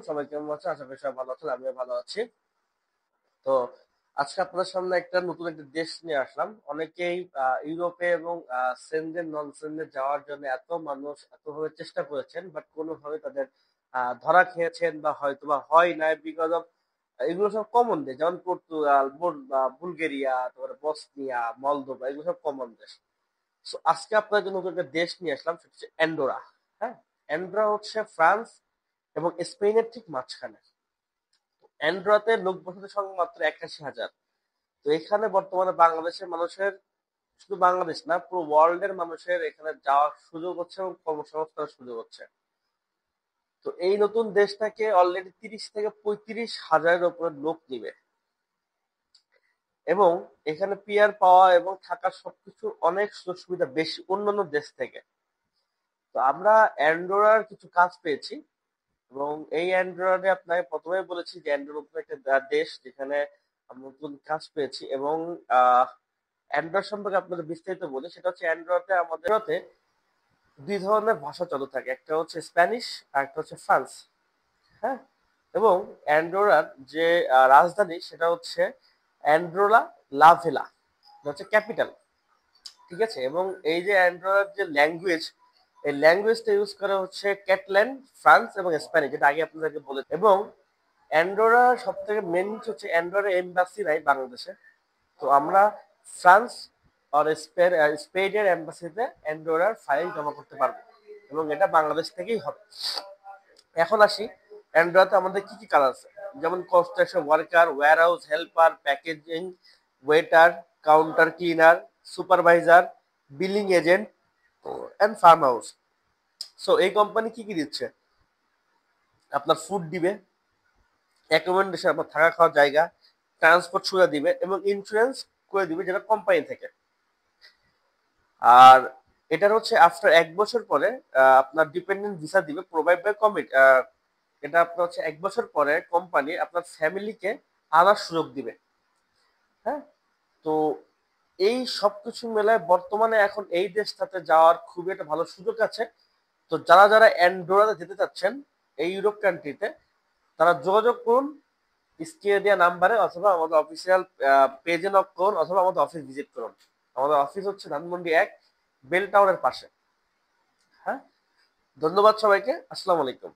সবাই কেমন আছে? আশা করি সবাই ভালো আছেন, আমিও ভালো আছি। তো আজকে আপনাদের সামনে নতুন একটা দেশ নিয়ে আসলাম। অনেকেই ইউরোপে এবং সেনজেন নন সেনজেন যাওয়ার জন্য এত মানুষ এতভাবে চেষ্টা করেছেন, বাট কোনোভাবে তাদের ধরা খেয়েছেন বা হয়তোবা হয় নাই, বিকজ অফ এগুলো সব কমন দেশ, যেমন পর্তুগাল, বুলগেরিয়া, তারপরে বসনিয়া, মলদোভা, এগুলো সব কমন দেশ। সো আজকে আপনাদের জন্য নতুন একটা দেশ নিয়ে আসলাম, সেটা হচ্ছে অ্যান্ডোরা। হ্যাঁ, অ্যান্ডোরা হচ্ছে ফ্রান্স এবং স্পেনের ঠিক মাঝখানে। অ্যান্ড্রাতে লোকবসতির সংখ্যা মাত্র ৮১,০০০। তো এখানে বর্তমানে বাংলাদেশের মানুষের, শুধু বাংলাদেশ না, পুরো ওয়ার্ল্ড এর মানুষের এখানে যাওয়ার সুযোগ হচ্ছে এবং কর্মসংস্থানের সুযোগ হচ্ছে। তো এই নতুন দেশটাকে অলরেডি ৩০ থেকে ৩৫ হাজারের উপরে লোক নিবে, এবং এখানে পিআর পাওয়া এবং থাকার সবকিছু অনেক সুযোগ সুবিধা বেশি অন্যান্য দেশ থেকে। তো আমরা অ্যান্ডোরার কিছু কাজ পেয়েছি, এবং এই অ্যান্ড্রয়েডে আপনাকে প্রথমেই বলেছি যে অ্যান্ড্রয়েড নতুন একটা দেশ যেখানে আমরা নতুন কাজ পেয়েছি। এবং অ্যান্ড্রয়েড সম্পর্কে আপনাদের বিস্তারিত বলি, সেটা হচ্ছে অ্যান্ড্রয়েডে আমাদের দুই ধরনের ভাষা চালু থাকে, একটা হচ্ছে স্প্যানিশ আর একটা হচ্ছে ফ্রান্স। হ্যাঁ, এবং অ্যান্ডোরার যে রাজধানী সেটা হচ্ছে অ্যান্ড্রোলা লাভেলা, এটা হচ্ছে ক্যাপিটাল। ঠিক আছে, এবং এই যে অ্যান্ড্রয়েড যে ল্যাঙ্গুয়েজ, এই ল্যাঙ্গুয়েজটা ইউজ করা হচ্ছে ক্যাটল্যান, ফ্রান্স এবং স্প্যানিশ, যেটা আগে আপনাদেরকে বলে। এবং অ্যান্ডোরা সব থেকে মেন হচ্ছে অ্যান্ডোরা এম্বাসি নাই বাংলাদেশে। তো আমরা ফ্রান্স আর স্পেনের এম্বাসিতে অ্যান্ডোরার ফাইল জমা করতে পারবো, এবং এটা বাংলাদেশ থেকেই হবে। এখন আসি, অ্যান্ড্রয়েডে আমাদের কি কি কাজ আছে, যেমন construction worker, warehouse helper, packaging waiter, counter cleaner, supervisor, billing agent and farm house. So এই কোম্পানি কি কি দিচ্ছে? আপনার ফুড দিবে, অ্যাকোমোডেশন, আপনার থাকা খাওয়ার জায়গা, ট্রান্সপোর্ট সুবিধা দিবে, এবং ইন্স্যুরেন্স করে দিবে, যেটা কোম্পানি থেকে। আর এটার হচ্ছে আফটার ১ বছর পরে আপনার ডিপেন্ডেন্ট ভিসা দিবে, প্রোভাইড বাই কমিট। এটা আপনার হচ্ছে ১ বছর পরে কোম্পানি আপনার ফ্যামিলিকে আনার সুযোগ দিবে। হ্যাঁ, তো এই সবকিছু মেলায় বর্তমানে এখন এই দেশটাতে যাওয়ার খুবই একটা ভালো সুযোগ আছে। তো যারা যারা অ্যান্ডোরাতে যেতে চাচ্ছেন এই ইউরোপ কান্ট্রিতে, তারা যোগাযোগ করুন স্ক্রিনে দেওয়া নাম্বারে, অথবা আমাদের অফিসিয়াল পেজে নক করুন, অথবা আমাদের অফিস ভিজিট করুন। আমাদের অফিস হচ্ছে ধানমন্ডি ১, বেল টাওয়ারের পাশে। হ্যাঁ, ধন্যবাদ সবাইকে, আসসালামু আলাইকুম।